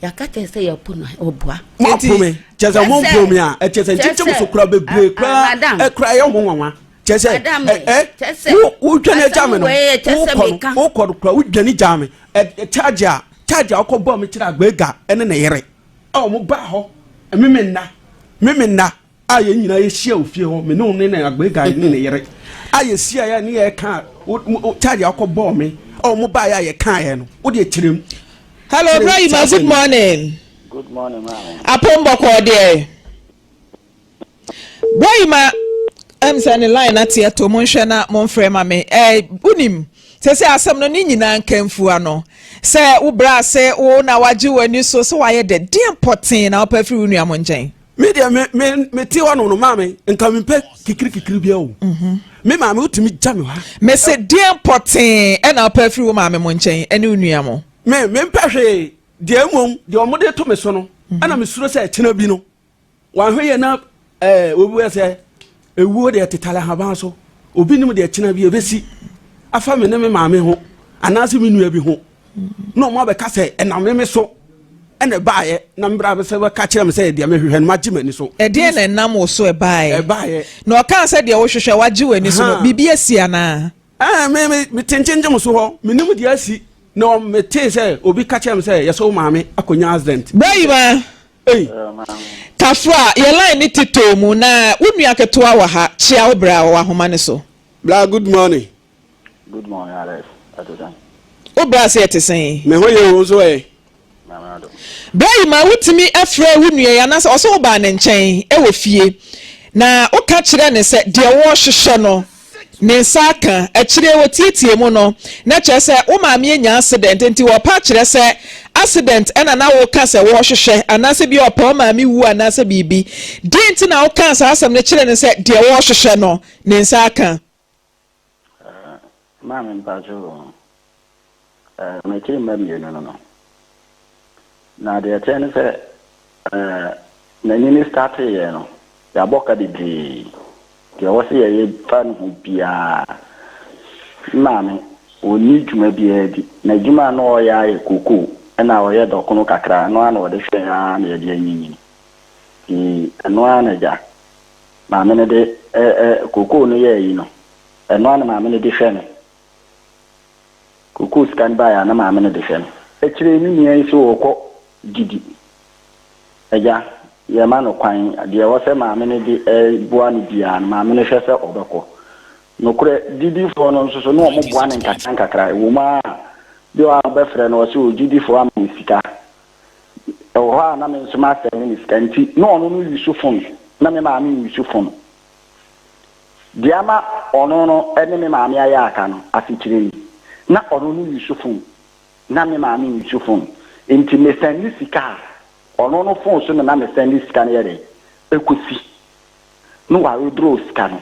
yakata se ya puno obua mapo me chese mo mpomi a chese nchichim so kura bebre kura kura ye mo nwanwa chese wo dwane jame no wo kɔ kura wo dwane jame charge akɔ bɔ me kira agbega ene na yere a mo ba ho memenna a ye nyina ye hia ofie ho me no ne na agbega ne na yere a ye sia ya ne ye ka charge akɔ bɔ me a mo ba ya ye ka ye no wo de kirem. Hello, Ibrahim. Good morning. Good morning, ma'am. Apombo Kode. Ibrahim, I'm sending line at here to Monshana, Monfrema me. Unim. Say, asam no ni nyina nkemfu ano. Say, ubra say, na waju wani so why de dear potin na opefi unu ya monjen. Media me ti wano no mame nka me pe kikiri bia o. Me mame utimi jame wa. Me say dear potin na opefi unu mame monjen ene unu ya mo. Me mpahwe de amom de omode to me so no ana me suro se kina bi no wan hwe ye na obi we se ewuo de tetale haban so obi nim de kina bi ebesi afa me ne me maame ho anase me nua bi ho no mo be ka se enam me so ene baaye na mbra be se we ka kire me se de me hwehwe no magimani so e de na enam wo so e baaye no o kan se de wo hwehwe wagimani so no bibi asia na me tenchenjem so ho me nim de asi no me te say obi ka chem say yeso maame akonya accident Bayima Kafra ye line ni tito mu na wonu aketoa wa ha chia obra wa homa ne so bla good morning Alex atodan obra se etesen me hoye wo so Bayima wutimi afra wonu ya na so oba ne nchen e wo fie na o ka kire ne se de wo hwehwe no Ninsaka achire wotitie mu no na kyerese wo maame enya accident enti wo pa kyerese accident ena na wo ka se wo hwehwe anase bi opa maame wu anase bibi denti na wo ka se asem ne kyere ne se de wo hwehwe no ninsaka maame mpajo me kyere maame no na de kyene se na ni start ye no ya boka di ke wose ye fan hu bia mame oni djuma bia di na djuma no ya ye koko na o ye dokono kakra no ana o de hwe ya na ye de anyinyi no ana ja mame ne de koko no ye yi no no ana mame ne de hwe ne koko scan ba ya na mame ne de hwe ne ekire ni ni so okọ gidi eja ye ma no kwan de wo se maame ne de bua ne bia maame ne hwese obekọ no kure didi fo no so no mo bua ne nkakra wo ma de wa be frɛ no so didi fo am sika e wo ha na me nso ma se ne sika nti no no no yusu fon na me maame yusu fon de ama ono no ene me maame aya aka no afikire na ono no yusu fon na me maame yusu fon nti me send sika ono no phone so na me send scan yere ekosi no wa withdraw scan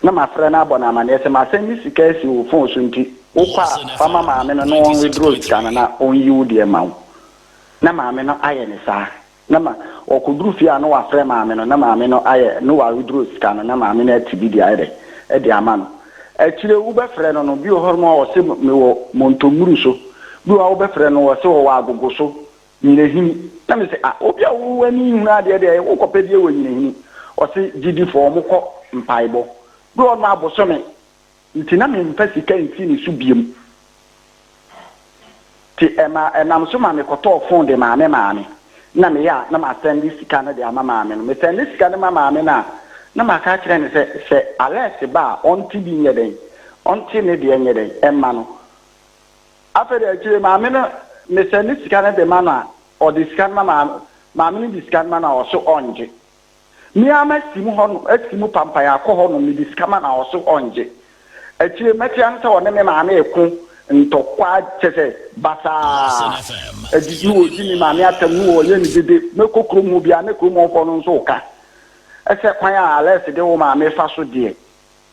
na ma frɛ na abɔ na ma ne se ma send sika si wo phone so nti wo kwa fama ma me no withdraw scan na on you de ma na ma me no aye ne sa na ma okuduru fi a no wa frɛ ma me no na ma me no aye no wa withdraw scan na ma me na tibi de aye e de ama no akire wo be frɛ no bi o hormo o se me wo montomuru so bi wo be frɛ no wo se wo wa agogo so nyinehini na me se obi a wo ani hu na de wo kopedie wo nyinehini o se gidi fo mo kɔ mpaibo do na abosome nti na me mfa sika nti ni su biem ti enam so ma me kɔtɔ phone de maame na me ya na ma send sika na de ama maame no me send sika na maame na na maka kire ne se alert ba onti bi nyeden onti ne de nyeden emma no afere kire ma me no me se ni sika na de ma no a o de sika ma me ni de sika ma na o so onje mi ama simu ho no asimu pampa ya ko ho no mi de sika ma na o so onje akire meti an se wona me ma na eku ntokwa chese basa edidi wo ji mi ma me atamu wo ye ni dede me kokro mu bia ne kro mu fo no so ka ese kwan a alert de wo ma me fa so de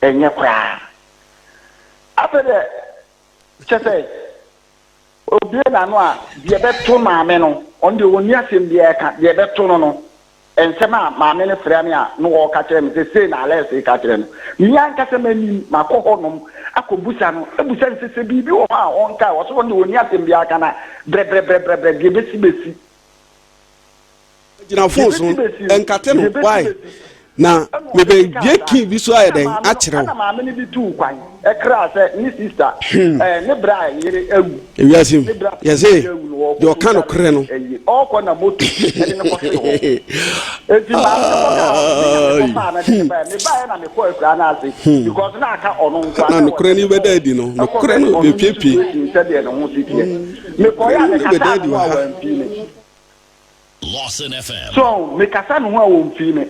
enye kwa afede chese obi na no a de beto ma me no onde woni asem de eka de beto no ensema ma me ne frɛ me a no wo ka kyerɛ me se na alert ka kyerɛ no ni anka se mani makɔhɔ nom akobusa no ebusa se bibi wo ha onka wo so onde woni asem bia aka na bre de besi gina phone so enkate no why na me be ki bi so ayeden a kyerɛ na ma me ne bi tu kwan ekra se ni sister ne bra yere awu ewiasim yese de o kan okre no o ko na moto ene ne ko se ho enti ma na de ba na me ko ekra na ase because na aka ono nkwa na okre ni be dadi no okre no be piepie nse de no ho sitie me ko ya me kasa no wa mpi ne Lawsonfm so me kasa no wa mpi ne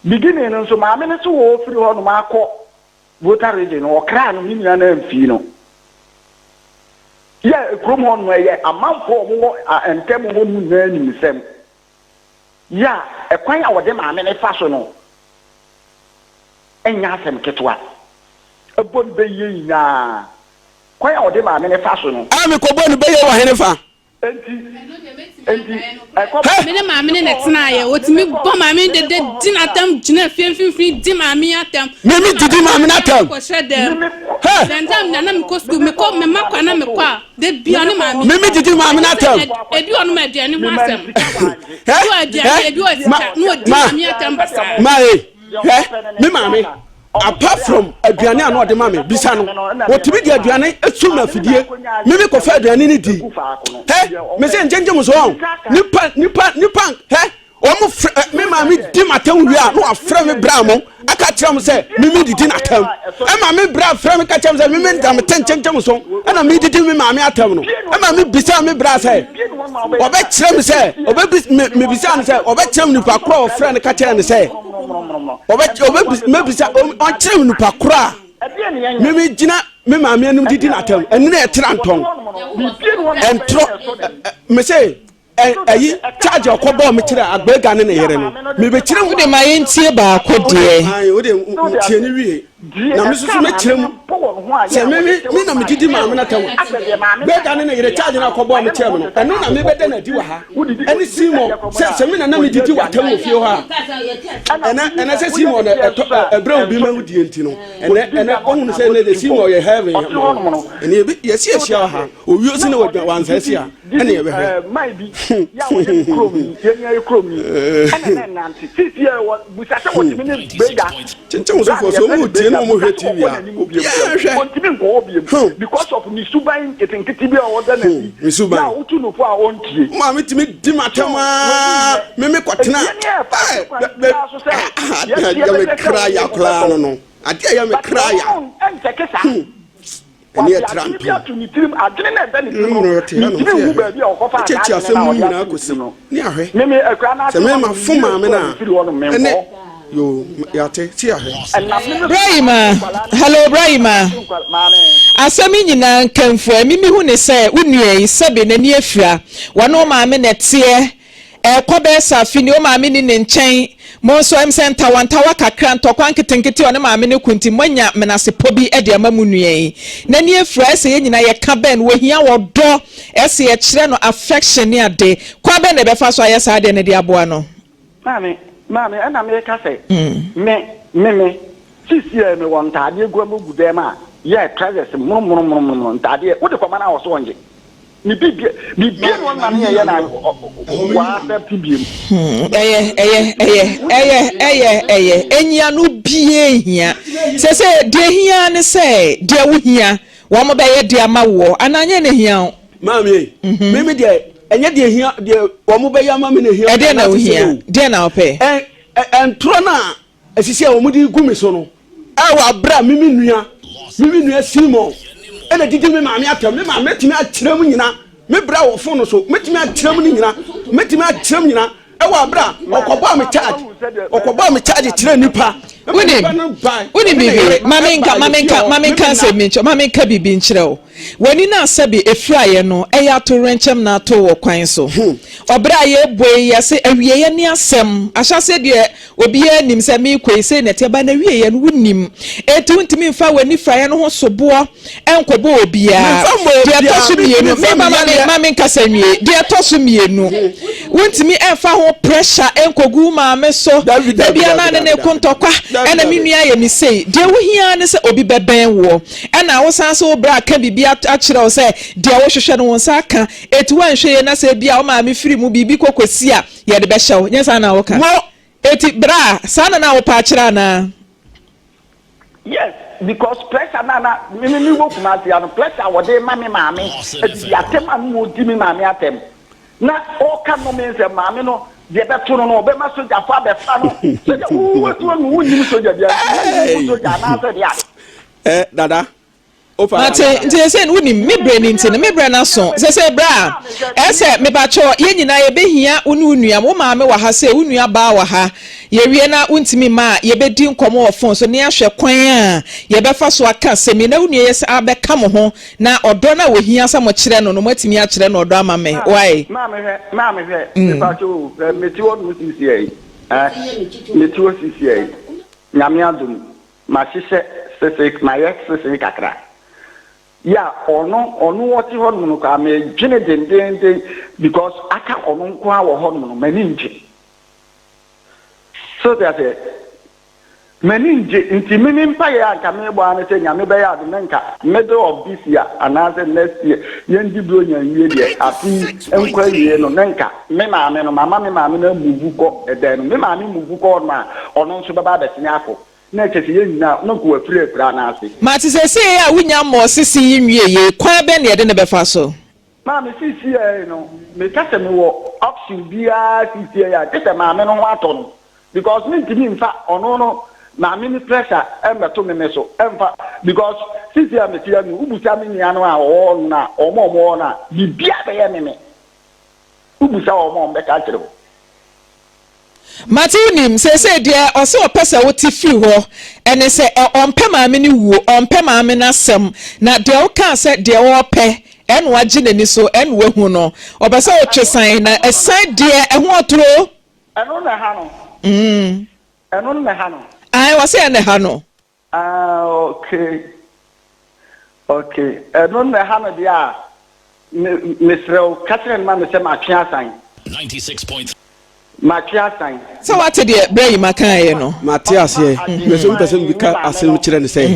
beginning no so ma me ne so wo firi ho no ma akọ voter region o kra no mi na mfi no ya ekrom ho no ye amanfo mo entem ho mu na anim sem ya ekwan a wode ma me ne fa so no enya asem ketwa ebon be ye nyina kwan a wode ma me ne fa so no a me ko bon be ye wa hene fa enti mene maame ne tena ye otimi bo maame de dinatam gina fienfinfin di maame atam me didi maame atam ko shedem dentam na me ko school me ko me makwa na me kwa de bia ne maame me didi maame atam edi onu ma de ne mu asem du adia edi o sika no di maame atam basa me maame apart from aduane ano de mame bisa no wotimi de aduane esu na fidie me ko fa aduane ni di me se njenje mo so nipa o mo me mame di matam wi a no afra me bra mo aka kire mo se me di natam e mame bra afra me ka kire mo se me da me tenche mo so e na me di me mame atam no e mame bisa me bra se obe kire me se obe me bisa no se obe kire me nipa kro ofra ne ka kire ne se obe bisa on kire me nipa kro a me gina me mame anum di natam enu na etira nton entro me se ayi charge okobo me kire agbega ne yere no me be kire de ma yentie ba akode ai wo de tie ni wie na me susu me kire mu se me na me didi ma me na tam gbega ne yere charge na okobo me kire no eno na me be de na di wa ha eni simo se me na me didi wa tam ofie ho a ena se simo na ebra obi ma hudi enti no ena ohun se ne de simo ye heaven eni be yesi ehia ha owi osi na wansa sia ena ye be he ya wo de krom ye krom ni ana na nanti sisi ye wo busate wo timi ne bega chenchen so for so mu tie no mo hwe TV a wo timi nko obi because of ni suban etenkiti bi a wo da na ni suban ya utu no fo a won tie ma me timi di matama me kwatena ya me kra ya kla no ade ya me kra ya entekesa eni etranto chechi asemu nyina akosi ni ahwe se me ma fuma me na ene yo yate ti ahwe Brahima hello Brahima asemi nyina nkamfu mimi hu ne se unuai sebe nani afira wano ma me netie ekobe safini o ma me ni ne nchen mo so em center wantawa kakra ntokwa nketenkete one ma me ne kunti manya menase pobi e de amamu nuai nani afira se ye nyina ye ka ben wo hia wodo ese ye kire no affection ni ade kwa ben ne be fa so ayesa ade ne de aboa no mame ana me ka se me sisi me wonta ade egu amugu dem a ye treasures murumurumurumur ntade wo de koma na wo so onje ni bibia no na me ye na wa accept biem enya no bie hia se de hia ne se de wo hia wo mo be ye de ama wo ananye ne hia mame me de enye de hia de wo mo be ya ma me ne hia de na wo hia de na ope entro na asisi a omudi gumi so no awa bra mimi nua Simon ena didi me maame atam me maame timi akyerem nyina me bra wo fo no so metimi akyerem nyina metimi akyerem nyina ewa bra okobo am charge kyerɛ nipa woni bibi mamenka se mincho mamenka bibi nkyerɛw wani na asabi efiraye no eya to renchem na to wo kwan so obra ye boye ye se awieye ni asem ahyase de obi ye nim se mi kwei se na te ba na wieye no wonim etu ntimi mfa wani fraye no ho sobo enkobo obia de to so mienu me mamenka se nwie de to so mienu wontimi emfa ho pressure enkogu maame so bia na ne kontokwa ena mi nua ye mi sei de wo hia ne se obi beben wo ena wo san so bra ka bibia achira wo se de wo hwehwe no won sa ka etu wan hwe na se bia wo maame firi mu bibi kokosi a ye de be hyew nyensa na wo ka eti bra sana na wo pa achira na yes because pressure na me wo kuma sia no pressure wo de maame eti atem anu wo di mi maame atem na o ka no me se maame no de be to no be ma soja fa be fa no soja wo to no wo ni soja bia soja na se dia dada Mate nti se woni mebre ni nti ne mebre na so se bra ese me ba cho ye nyina ye behia unu nua mo maame wa ha se unu ba wa ha ye wie na untimi ma ye be di nkomo ofon so ne ahwe kwan a ye be fa so aka se me na unu ye se abeka mo ho na odo na wo hia sa mo kire no matimi a kire no odo ama me why maame me ba cho meti wo no sisi ai meti wo sisi ai nyame adum ma hihye sese ma ye sese kakra ya ono woti ho no ka me dwene dendende because aka ono nko a wo ho no mani nje so that mani nje nti mini mpa ya aka me gbo ane se nyame be ya de nka middle of this year another next year yendi bro nya wie de afi enkwa wie no nka me maame no mama me maame na muvu ko eden me maame muvu ko na ono nso baba be sini afọ na kesi ye nyina no ko afire afira na ase ma ti se ya wunya mo sisi yinwie ye kwa be ne de ne be fa so ma me sisi ye no me kase me wo option bia sisi ya kese ma me no ho ato no because me ntimi mfa ono no na me ni pressure embeto me so emfa because sisi ya me tia no ubusa me nia no a o na omo na bibia be ye me ubusa omo be ka kire Matiunim se de ose opesa woti fi ho ene se ompe maame ni wuo ompe maame na sem na de o kan se de o pe enu agi nani so enu wehu no obesa o twesan na esan de ehu otro enu na ha no enu na ha no ai wase ene ha no okay enu na ha no dia Mr. Catherine ma me se ma twa san 96.3 Matiasan. So what did the brain makan no? Matias here. Me so person bi ka asem kire ne say.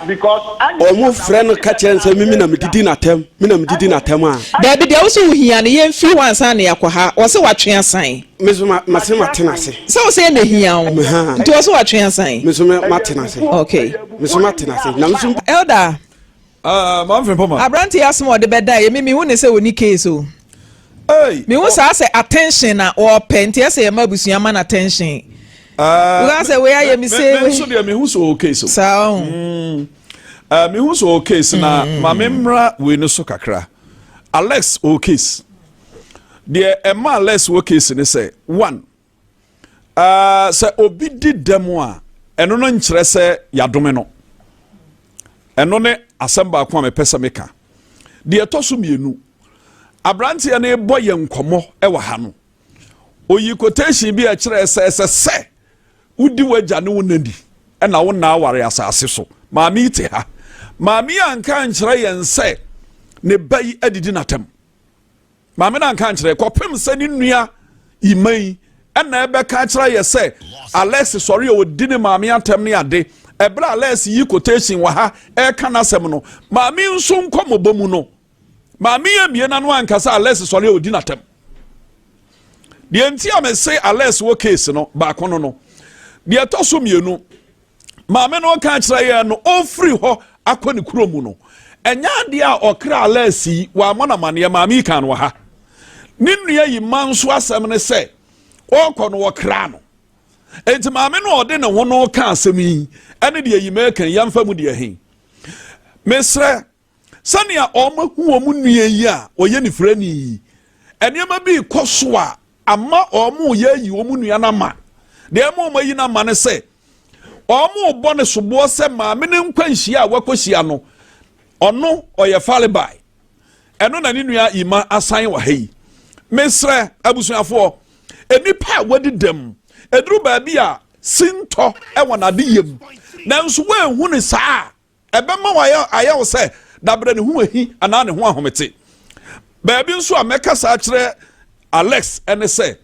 Because omo friend ka kire say mi na medidi na tem. Mi na medidi na tem a. Da bi de wo so hia ne ye mfi wansa na yakwa wo se watwe asan. Me so ma se matena se. So wo se na hia wo. Nti wo so watwe asan. Me so matena se. Okay. Me so matena se. Na me so elder. Ma mfe poma. Abranti asmo de beda ye mi hu ne se woni case o. Hey, me won say attention na or penti say e mabusua man attention. We say we are me say me so de me hu so okay so. So me hu so okay so na ma memra we no so kakra. Alex okay. De Emma Alex okay ne say one. Say obi di demo a eno no nkyere say yadome no. Eno ne asamba kwa me pesa meka. De etoso mienu Abranti ane boye nkomo ewa ha no oyi quotation bi a kire se udi waja ne wonandi e na wona aware asase so maami ite ha maami anka nkire yense ne bayi adidi natem maami na anka nkire kopem se ni nua imai e na ebe ka kire yese Alex sorry o di ne maami atem ne ade ebra Alex yi quotation wa ha e kana sem no maami nso nkomo bomu no Mami ye na no ankasa Alex sole odi natem. De enti am say Alex wo case no ba kono no. De etoso mienu. Mami no kan kire ye no ofri ho akoni kuromu no. Enya de a okra Alex yi wa mona mane mami kan wo ha. Ninua yi manso asem ne say okono wo kra no. enti maame no ode ne wono ka asem yi ene de yi mekan yamfa mu de ahin mesre sania oma hu omu nua yi a oye ni frani enema bi koso a ama omu ye yi omu nua na ma de ema yi na ma ne se omu bo ne sobo se maame ne nkwanhia a wakohia no ono oye falibai eno na ni nua ima asan wa hei mesre abusuafo enipa wadi dem eduru ba bia sinto wona de yem nanso we hu ne saa ebema wa ayawo se dabre ne hu ahi ana ne ho ahomete ba bi nso ameka saa kire Alex ene se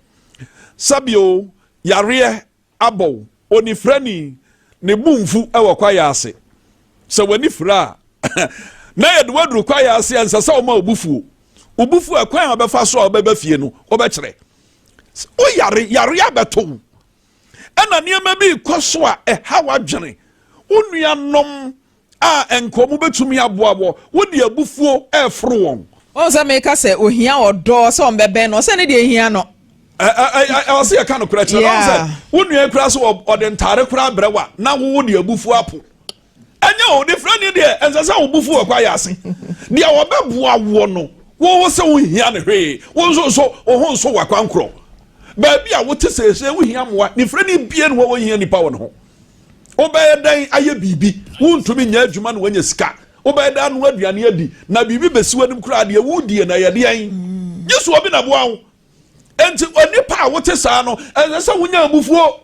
sabio yare abo onifrani ne bumfu ewo kwa yase se wani fra na yedu wadru kwa yase ansa sa o ma obufu akwan abefa so obeba fie no obekire o yare abeto ena niema bi koso a hawa dwene onua nom a enkomu betumi aboabo wodi abufuo efro won o se make say ohia odo se on bebe no se ne de ehia no I see a kind of correction. Wouldn't you cross or the entire crowd brewa? Now would you bufu up? And you, the friend in there, and that's how bufu acquire. The our babua wono. What was so here the way? Was also or so a quancro. Baby, I would say we am what the friend in being what we hear any power home. Obey a day, I be won't to be near Juman when you scat. Obey down what you are near thee. Now be beswedum crowd, your woody and I are the just swabbing a wow. Enti onipa wote saa no esa wonya abufuo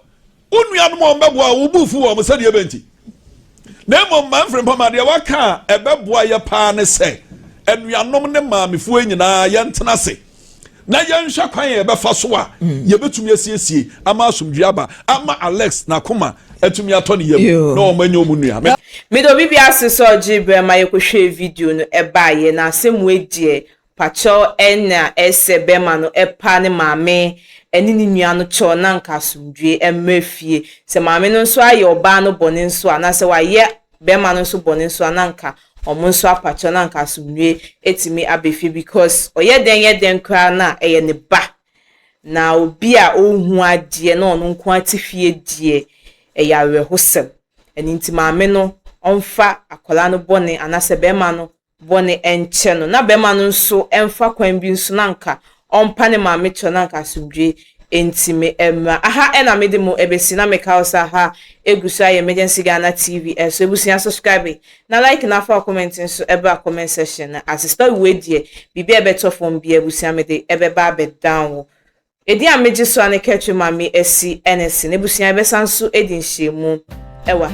onua no mbeboa obufuo o msade ebenti na mo manfrem pama de waka ebeboa ye pa ne se enuanom ne maamefuo nyina ye ntena se na ye nhwa kwan ye befa so a ye betumi asiesie ama asomdua ama Alex na koma etumi ato ne yam na o manya omunua me do bibia aseso ojibre ma ye kohwe video no eba ye na asemu edie pacho ena esebema no epa ne maame eni ni nua no cho na nka sumdwe emafie se maame no nso aye oba no bone nso ana se wa ye bema no nso bone nso ana nka omo nso apacho na nka sumdwe etimi abefie because oye den kra na eye ne ba na obi a ohu ade na ono nko atifie die eye awehosem eni nti maame no onfa akola no bone ana se bema no bone enche no na bema no nso emfa kwan bi nso nanka ompa ne maame cho nanka sumdwe entime emma aha ena mede mo ebesi na meka osa ha egusa ye emergency Ghana TV so ebusia subscribe na like na fa comment nso eba comment section na assistant we die bibi ebeto from bi ebusia mede ebeba be down edi ameje so ane ketwe maame esi NS na ebusia ebesanso edin hyemu ewa